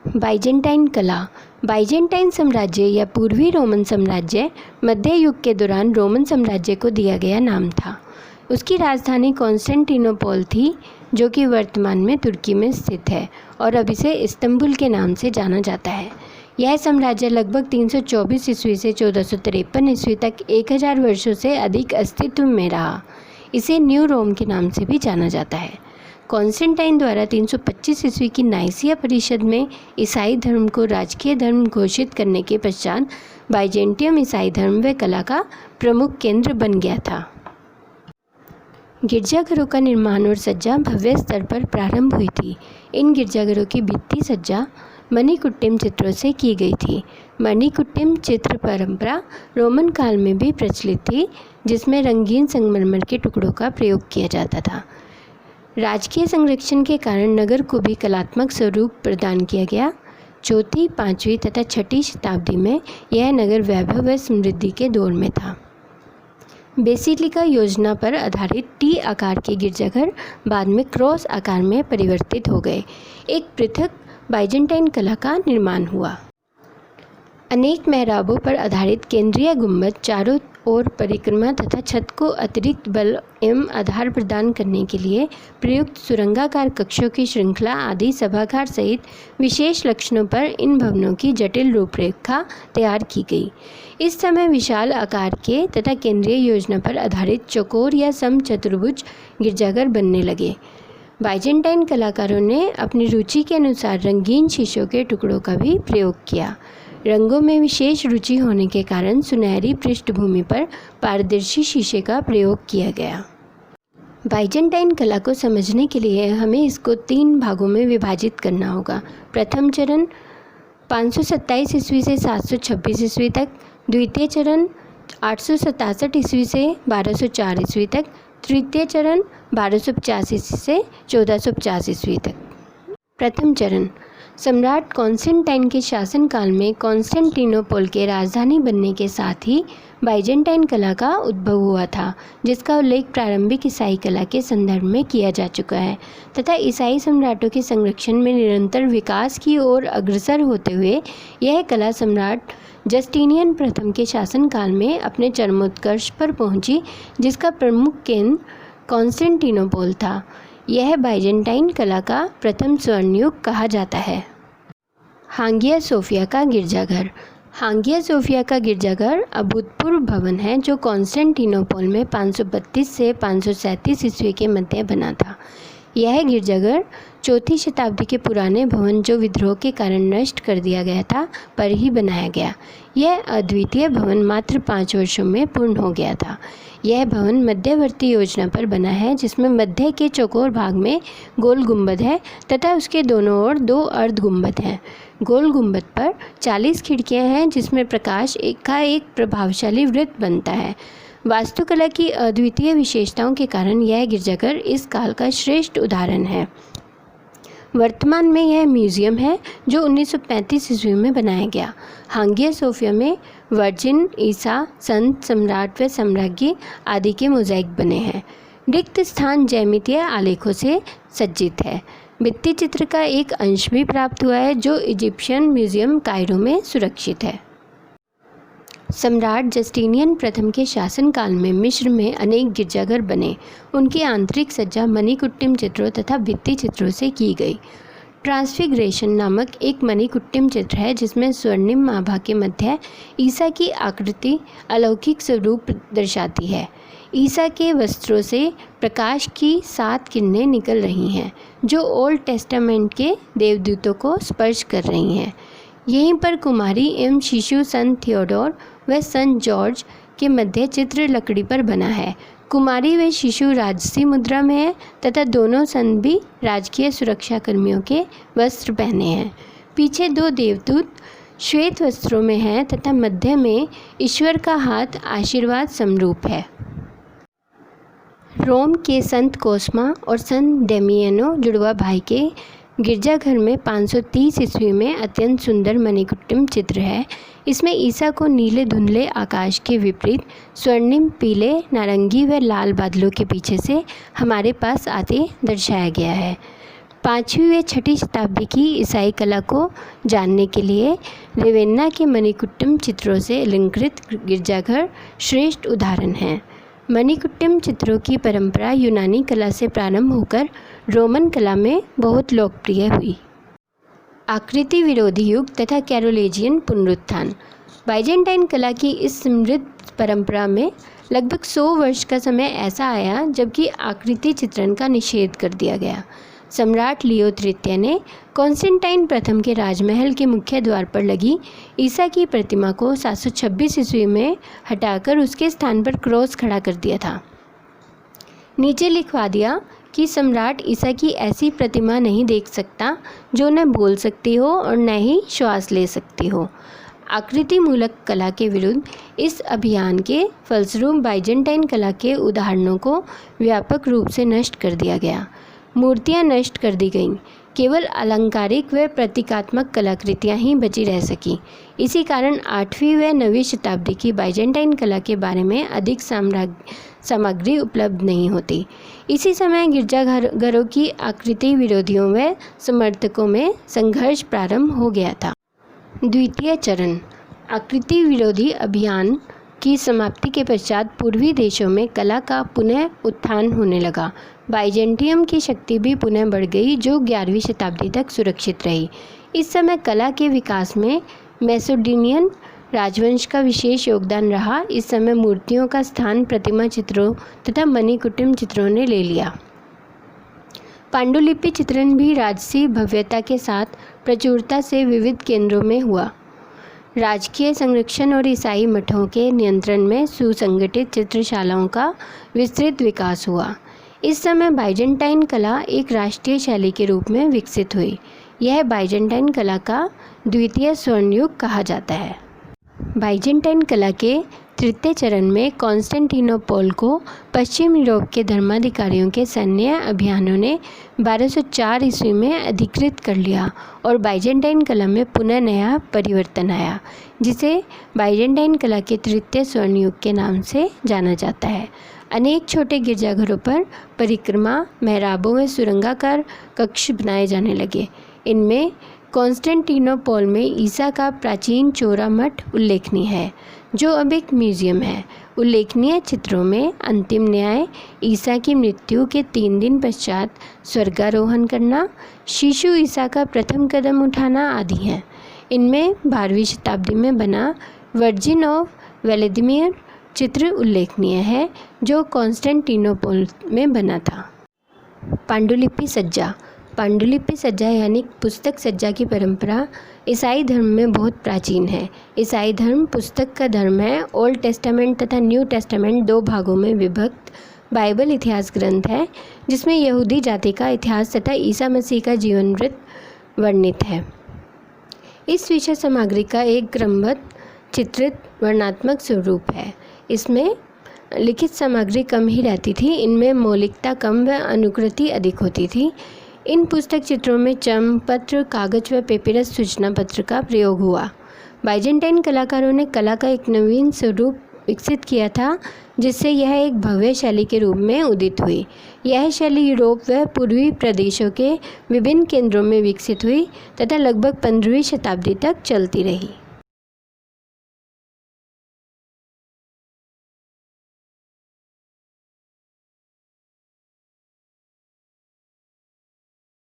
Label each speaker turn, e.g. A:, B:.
A: Byzantine कला। Byzantine साम्राज्य या पूर्वी रोमन साम्राज्य मध्य युग के दौरान रोमन साम्राज्य को दिया गया नाम था। उसकी राजधानी कॉन्स्टेंटिनोपल थी, जो कि वर्तमान में तुर्की में स्थित है और अब इसे इस्तंबुल के नाम से जाना जाता है। यह साम्राज्य लगभग 324 ईस्वी से 1453 ईस्वी तक 1000 वर्षों से अधिक अस्तित्व में रहा। इसे न्यू रोम के नाम से भी जाना जाता है। कॉन्स्टेंटाइन द्वारा 325 ईस्वी की नाइसिया परिषद में ईसाई धर्म को राजकीय धर्म घोषित करने के पश्चात बाइजेंटियम ईसाई धर्म व कला का प्रमुख केंद्र बन गया था। गिरजाघरों का निर्माण और सज्जा भव्य स्तर पर प्रारंभ हुई थी। इन गिरजाघरों की भित्ति सज्जा मणिकुट्टिम चित्रों से की गई थी। मणिकुट्टिम चित्र परंपरा रोमन काल में भी प्रचलित थी, जिसमें रंगीन संगमरमर के टुकड़ों का प्रयोग किया जाता था। राजकीय संरक्षण के कारण नगर को भी कलात्मक स्वरूप प्रदान किया गया। चौथी, 5वीं तथा 6ठी शताब्दी में यह नगर वैभव व समृद्धि के दौर में था। बेसिलिका योजना पर आधारित टी आकार के गिरजाघर बाद में क्रॉस आकार में परिवर्तित हो गए। एक पृथक बाइजेंटाइन कला का निर्माण हुआ। अनेक मेहराबों पर आधारित केंद्रीय गुंबद चारों ओर परिक्रमा तथा छत को अतिरिक्त बल एवं आधार प्रदान करने के लिए प्रयुक्त सुरंगाकार कक्षों की श्रृंखला आदि सभागार सहित विशेष लक्षणों पर इन भवनों की जटिल रूपरेखा तैयार की गई। इस समय विशाल आकार के तथा केंद्रीय योजना पर आधारित चौकोर या समचतुर्भुज गिरजाघर बनने लगे। बाइजेंटाइन कलाकारों ने अपनी रुचि के अनुसार रंगीन शीशों के टुकड़ों का भी प्रयोग किया। रंगों में विशेष रुचि होने के कारण सुनहरी पृष्ठभूमि पर पारदर्शी शीशे का प्रयोग किया गया। बाइजेंटाइन कला को समझने के लिए हमें इसको 3 भागों में विभाजित करना होगा। प्रथम चरण 527 ईस्वी से 726 ईस्वी तक, द्वितीय चरण 867 ईस्वी से 1204 ईस्वी तक, तृतीय चरण 1250 ईस्वी से 1450 ईस्वी तक। प्रथम चरण सम्राट कॉन्स्टेंटाइन के शासनकाल में कॉन्स्टेंटिनोपल के राजधानी बनने के साथ ही बाइजेंटाइन कला का उद्भव हुआ था, जिसका उल्लेख प्रारंभिक ईसाई कला के संदर्भ में किया जा चुका है तथा ईसाई सम्राटों के संरक्षण में निरंतर विकास की ओर अग्रसर होते हुए यह कला सम्राट जस्टिनियन प्रथम के शासनकाल में अपने चरमोत्कर्ष पर पहुंची, जिसका प्रमुख केंद्र कॉन्स्टेंटिनोपल था। यह बाइजेंटाइन कला का प्रथम स्वर्ण युग कहा जाता है। हागिया सोफिया का गिरजाघर। हागिया सोफिया का गिरजाघर अभूतपूर्व भवन है जो कॉन्स्टेंटिनोपल में 532 से 537 ईस्वी के मध्य बना था। यह गिरजाघर 4ठी शताब्दी के पुराने भवन जो विद्रोह के कारण नष्ट कर दिया गया था पर ही बनाया गया। यह अद्वितीय भवन मात्र 5 वर्षों में पूर्ण हो गया था। यह भवन मध्यवर्ती योजना पर बना है, जिसमें मध्य के चौकोर भाग में गोल गुंबद है तथा उसके दोनों ओर 2 अर्ध गुंबद हैं। गोल गुंबद पर 40 खिड़कियां हैं, जिसमें प्रकाश का एक प्रभावशाली वृत्त बनता है। वास्तुकला की अद्वितीय विशेषताओं के कारण यह गिरजाघर इस काल का श्रेष्ठ उदाहरण है। वर्तमान में यह म्यूजियम है जो 1935 ईस्वी में बनाया गया। हागिया सोफिया में वर्जिन, ईसा, संत, सम्राट व सम्राज्ञी आदि के मोज़ाइक बने हैं। रिक्त स्थान ज्यामितीय आलेखों से सज्जित है। भित्ति चित्र का एक अंश भी प्राप्त हुआ है जो इजिप्शियन म्यूजियम कायरो में सुरक्षित है। सम्राट जस्टिनियन प्रथम के शासनकाल में मिस्र में अनेक गिरजाघर बने। उनकी आंतरिक सज्जा मणिकुट्टिम चित्रों तथा भित्ति चित्रों से की गई। ट्रांसफिगरेशन नामक एक मणिकुट्टिम चित्र है जिसमें स्वर्णिम आभा के मध्य ईसा की आकृति अलौकिक स्वरूप दर्शाती है। ईसा के वस्त्रों से प्रकाश की 7 किरणें निकल रही हैं जो ओल्ड टेस्टामेंट के देवदूतों को स्पर्श कर रही हैं। यहीं पर कुमारी एवं शिशु संत थियोडोर व संत जॉर्ज के मध्य चित्र लकड़ी पर बना है। कुमारी व शिशु राजसी मुद्रा में है तथा दोनों संत भी राजकीय सुरक्षा कर्मियों के वस्त्र पहने हैं। पीछे 2 देवदूत श्वेत वस्त्रों में हैं तथा मध्य में ईश्वर का हाथ आशीर्वाद समरूप है। रोम के संत कोस्मा और संत डेमियनो जुड़वा भाई के गिरजाघर में 530 ईस्वी में अत्यंत सुंदर मणिकुट्टिम चित्र है। इसमें ईसा को नीले धुंधले आकाश के विपरीत स्वर्णिम पीले, नारंगी व लाल बादलों के पीछे से हमारे पास आते दर्शाया गया है। 5वीं व 6वीं शताब्दी की ईसाई कला को जानने के लिए रेवेन्ना के मणिकुट्टिम चित्रों से अलंकृत गिरजाघर श्रेष्ठ उदाहरण हैं। मणिकुट्टिम चित्रों की परंपरा यूनानी कला से प्रारंभ होकर रोमन कला में बहुत लोकप्रिय हुई। आकृति विरोधी युग तथा कैरोलेजियन पुनरुत्थान। बाइजेंटाइन कला की इस समृद्ध परंपरा में लगभग 100 वर्ष का समय ऐसा आया जबकि आकृति चित्रण का निषेध कर दिया गया। सम्राट लियो तृतीय ने कॉन्स्टेंटाइन प्रथम के राजमहल के मुख्य द्वार पर लगी ईसा की प्रतिमा को 726 ईस्वी में हटाकर उसके स्थान पर क्रॉस खड़ा कर दिया था। नीचे लिखवा दिया कि सम्राट ईसा की ऐसी प्रतिमा नहीं देख सकता जो न बोल सकती हो और न ही श्वास ले सकती हो। आकृति मूलक कला के विरुद्ध इस अभियान के फलस्वरूप बाइजेंटाइन कला के उदाहरणों को व्यापक रूप से नष्ट कर दिया गया। मूर्तियां नष्ट कर दी गईं, केवल अलंकारिक व प्रतीकात्मक कलाकृतियां ही बची रह सकीं। इसी कारण 8वीं व 9वीं शताब्दी की बाइजेंटाइन कला के बारे में अधिक सामग्री उपलब्ध नहीं होती। इसी समय गिरजाघरों की आकृति विरोधियों व समर्थकों में संघर्ष प्रारंभ हो गया था। द्वितीय चरण। आकृति विरोधी अभियान की समाप्ति के पश्चात पूर्वी देशों में कला का पुनः उत्थान होने लगा। बाइजेंटियम की शक्ति भी पुनः बढ़ गई जो 11वीं शताब्दी तक सुरक्षित रही। इस समय कला के विकास में मैसेडोनियन राजवंश का विशेष योगदान रहा। इस समय मूर्तियों का स्थान प्रतिमा चित्रों तथा मणिकुट्टिम चित्रों ने ले लिया। पांडुलिपि चित्रण भी राजसी भव्यता के साथ प्रचुरता से विविध केंद्रों में हुआ। राजकीय संरक्षण और ईसाई मठों के नियंत्रण में सुसंगठित चित्रशालाओं का विस्तृत विकास हुआ। इस समय बाइजेंटाइन कला एक राष्ट्रीय शैली के रूप में विकसित हुई। यह बाइजेंटाइन कला का द्वितीय स्वर्ण युग कहा जाता है। बाइजेंटाइन कला के तृतीय चरण में कॉन्स्टेंटिनोपल को पश्चिम यूरोप के धर्माधिकारियों के सैन्य अभियानों ने 1204 ईस्वी में अधिकृत कर लिया और बाइजेंटाइन कला में पुनः नया परिवर्तन आया, जिसे बाइजेंटाइन कला के तृतीय स्वर्ण युग के नाम से जाना जाता है। अनेक छोटे गिरजाघरों पर परिक्रमा, मेहराबों में सुरंगाकार कक्ष बनाए जाने लगे। इनमें कॉन्स्टेंटिनोपल में ईसा का प्राचीन चौरा मठ उल्लेखनीय है, जो अब एक म्यूजियम है। उल्लेखनीय चित्रों में अंतिम न्याय, ईसा की मृत्यु के 3 दिन पश्चात स्वर्गारोहण करना, शिशु ईसा का प्रथम कदम उठाना आदि हैं। इनमें 12वीं शताब्दी में बना वर्जिन ऑफ व्लादिमीर चित्र उल्लेखनीय है, जो कॉन्स्टेंटिनोपल में बना था। पांडुलिपि सज्जा। पांडुलिपि सज्जा यानी पुस्तक सज्जा की परंपरा ईसाई धर्म में बहुत प्राचीन है। ईसाई धर्म पुस्तक का धर्म है। ओल्ड टेस्टामेंट तथा न्यू टेस्टामेंट 2 भागों में विभक्त बाइबल इतिहास ग्रंथ है, जिसमें यहूदी जाति का इतिहास तथा ईसा मसीह का जीवन वृत्त वर्णित है। इस विषय सामग्री का एक क्रमबद्ध चित्रित वर्णनात्मक स्वरूप है। इसमें लिखित सामग्री कम ही रहती थी। इनमें मौलिकता कम व अनुकृति अधिक होती थी। इन पुस्तक चित्रों में चम, पत्र, कागज व पेपिरस सूचना पत्र का प्रयोग हुआ। बाइजेंटाइन कलाकारों ने कला का एक नवीन स्वरूप विकसित किया था, जिससे यह एक भव्य शैली के रूप में उदित हुई। यह शैली यूरोप व पूर्वी प्रदेशों के विभिन्न केंद्रों में विकसित हुई तथा लगभग 15वीं शताब्दी तक चलती रही।